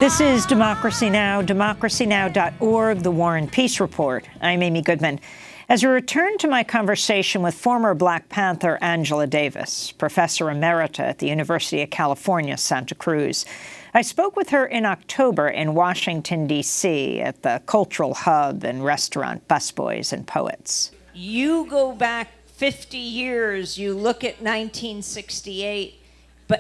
This is Democracy Now!, democracynow.org, The War and Peace Report. I'm Amy Goodman. As we return to my conversation with former Black Panther Angela Davis, professor emerita at the University of California, Santa Cruz, I spoke with her in October in Washington, D.C. at the Cultural Hub and restaurant Busboys and Poets. You go back 50 years, you look at 1968,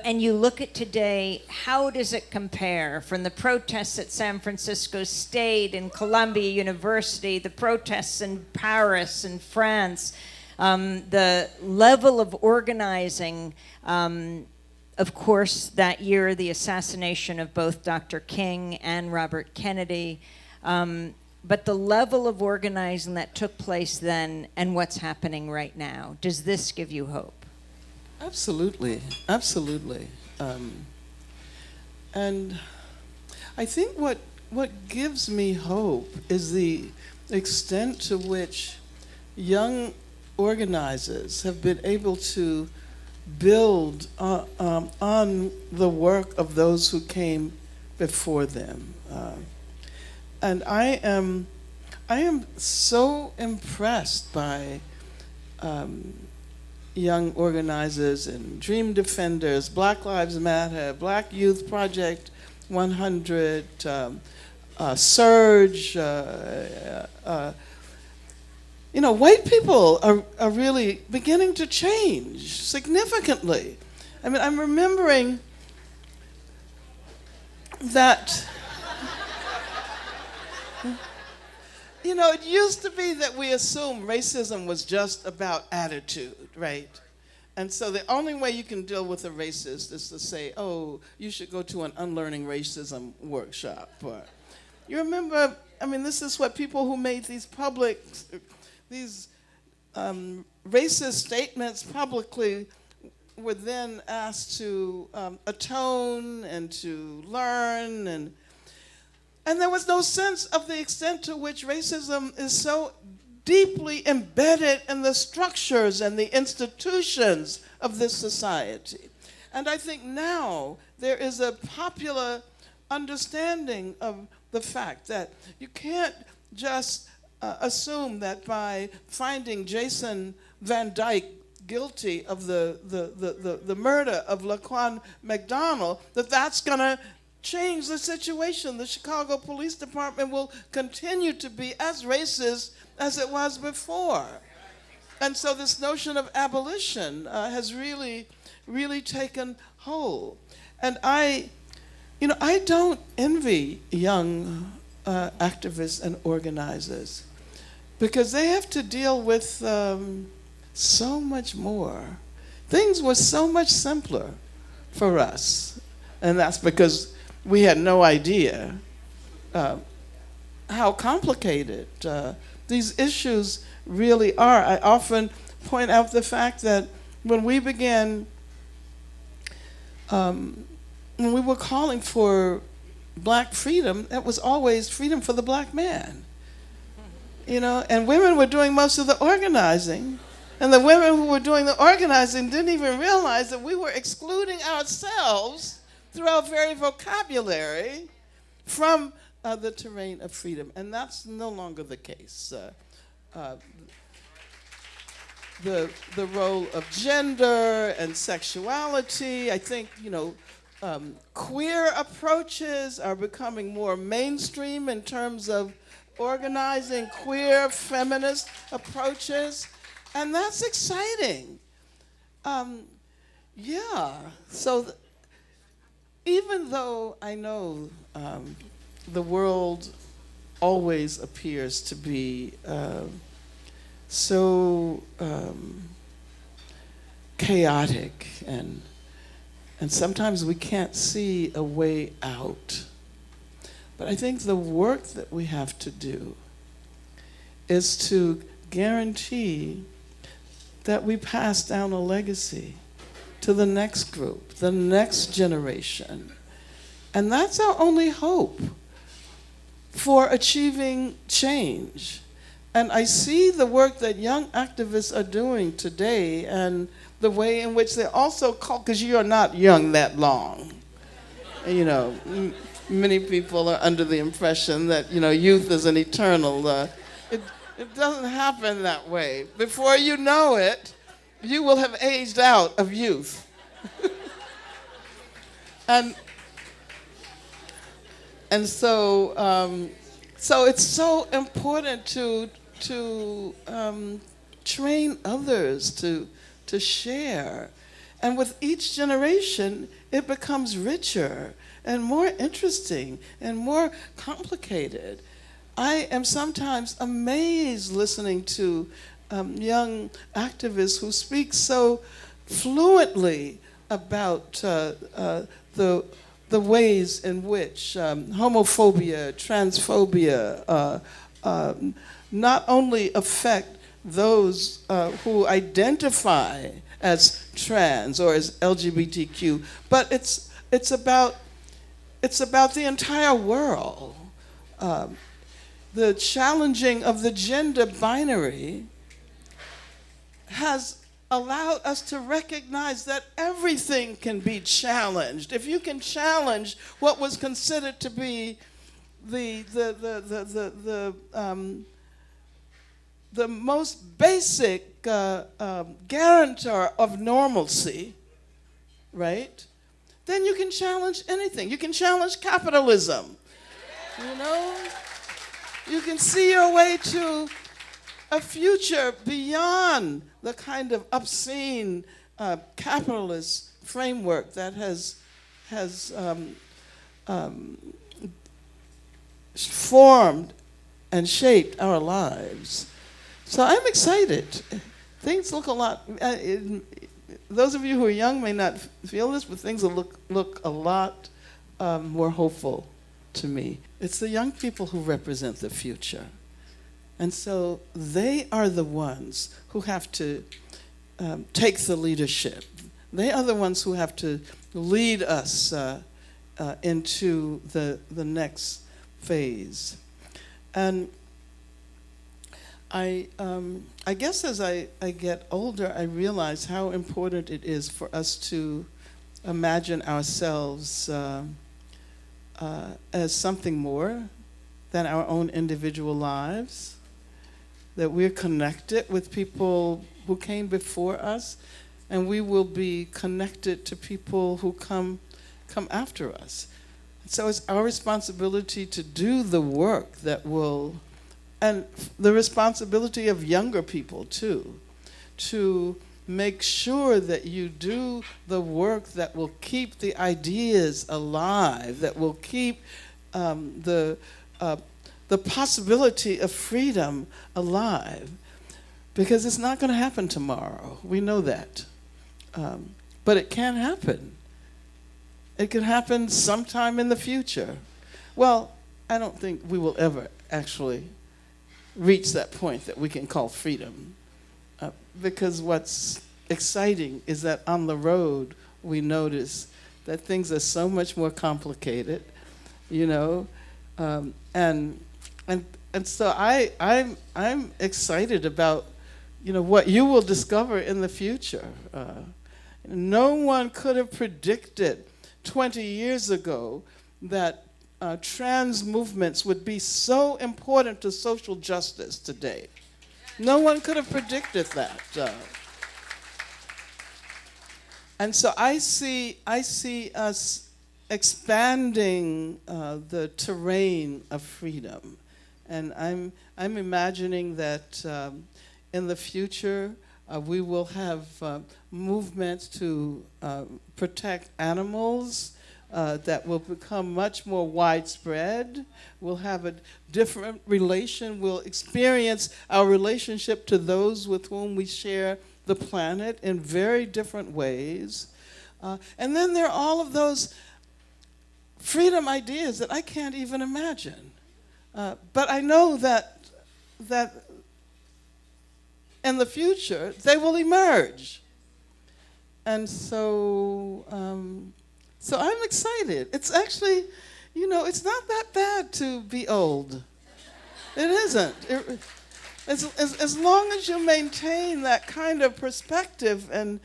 and you look at today, how does it compare from the protests at San Francisco State and Columbia University, the protests in Paris and France, the level of organizing, of course, that year, the assassination of both Dr. King and Robert Kennedy, but the level of organizing that took place then and what's happening right now. Does this give you hope? Absolutely, absolutely. And I think what gives me hope is the extent to which young organizers have been able to build on the work of those who came before them. And I am so impressed by young organizers and Dream Defenders, Black Lives Matter, Black Youth Project 100, Surge. White people are really beginning to change significantly. I mean, I'm remembering that it used to be that we assumed racism was just about attitude, right? And so the only way you can deal with a racist is to say, oh, you should go to an unlearning racism workshop. Or, you remember, this is what people who made these racist statements publicly were then asked to atone and to learn, and there was no sense of the extent to which racism is so deeply embedded in the structures and the institutions of this society. And I think now there is a popular understanding of the fact that you can't just assume that by finding Jason Van Dyke guilty of the murder of Laquan McDonald, that's going to change the situation. The Chicago Police Department will continue to be as racist as it was before. And so this notion of abolition has really, really taken hold. And I don't envy young activists and organizers because they have to deal with so much more. Things were so much simpler for us. And that's because we had no idea how complicated these issues really are. I often point out the fact that when we began, when we were calling for black freedom, that was always freedom for the black man. And women were doing most of the organizing. And the women who were doing the organizing didn't even realize that we were excluding ourselves through our very vocabulary from the terrain of freedom. And that's no longer the case. The role of gender and sexuality, I think, queer approaches are becoming more mainstream in terms of organizing queer feminist approaches. And that's exciting. So even though I know the world always appears to be so chaotic and sometimes we can't see a way out, but I think the work that we have to do is to guarantee that we pass down a legacy to the next group, the next generation. And that's our only hope for achieving change. And I see the work that young activists are doing today and the way in which they also call, because you are not young that long. many people are under the impression that, youth is an eternal. It doesn't happen that way. Before you know it, you will have aged out of youth. And so it's so important to train others to share. And with each generation, it becomes richer and more interesting and more complicated. I am sometimes amazed listening to young activists who speak so fluently about the ways in which homophobia, transphobia not only affect those who identify as trans or as LGBTQ, but it's about the entire world. The challenging of the gender binary has allowed us to recognize that everything can be challenged. If you can challenge what was considered to be the most basic guarantor of normalcy, right? Then you can challenge anything. You can challenge capitalism. You can see your way to a future beyond the kind of obscene capitalist framework that has formed and shaped our lives. So I'm excited. Things look a lot. Those of you who are young may not feel this, but things will look a lot more hopeful to me. It's the young people who represent the future. And so they are the ones who have to take the leadership. They are the ones who have to lead us into the next phase. And I guess as I get older, I realize how important it is for us to imagine ourselves as something more than our own individual lives, that we're connected with people who came before us, and we will be connected to people who come after us. So it's our responsibility to do the work that will, and the responsibility of younger people too, to make sure that you do the work that will keep the ideas alive, that will keep the possibility of freedom alive. Because it's not going to happen tomorrow. We know that. But it can happen. It could happen sometime in the future. Well, I don't think we will ever actually reach that point that we can call freedom. Because what's exciting is that on the road we notice that things are so much more complicated, and so I'm excited about what you will discover in the future. No one could have predicted 20 years ago that trans movements would be so important to social justice today. No one could have predicted that. And so I see us expanding the terrain of freedom. And I'm imagining that in the future we will have movements to protect animals that will become much more widespread. We'll have a different relation. We'll experience our relationship to those with whom we share the planet in very different ways. And then there are all of those freedom ideas that I can't even imagine. But I know that in the future, they will emerge. And so I'm excited. It's actually, it's not that bad to be old. It isn't. As long as you maintain that kind of perspective and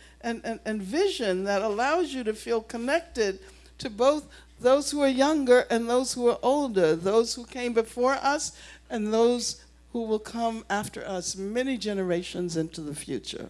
vision that allows you to feel connected to both those who are younger and those who are older, those who came before us and those who will come after us many generations into the future.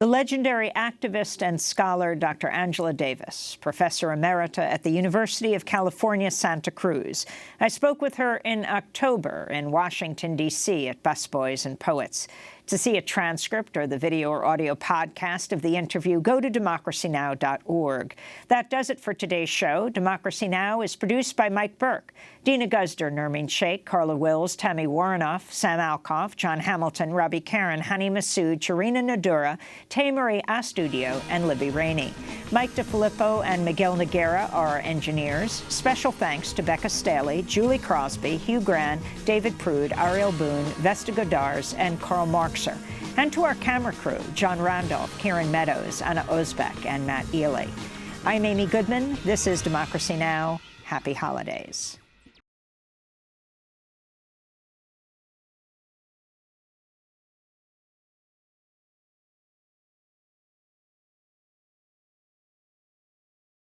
The legendary activist and scholar Dr. Angela Davis, Professor Emerita at the University of California, Santa Cruz. I spoke with her in October in Washington, D.C. at Busboys and Poets. To see a transcript or the video or audio podcast of the interview, go to democracynow.org. That does it for today's show. Democracy Now! Is produced by Mike Burke, Dina Guzder, Nermeen Sheikh, Carla Wills, Tammy Warrenoff, Sam Alkoff, John Hamilton, Robbie Karen, Hani Masood, Charina Nadura, Tay-Marie Astudio, and Libby Rainey. Mike DeFilippo and Miguel Noguera are our engineers. Special thanks to Becca Staley, Julie Crosby, Hugh Gran, David Prude, Ariel Boone, Vesta Godars, and Carl Markser. And to our camera crew, John Randolph, Kieran Meadows, Anna Osbeck, and Matt Ely. I'm Amy Goodman. This is Democracy Now! Happy holidays.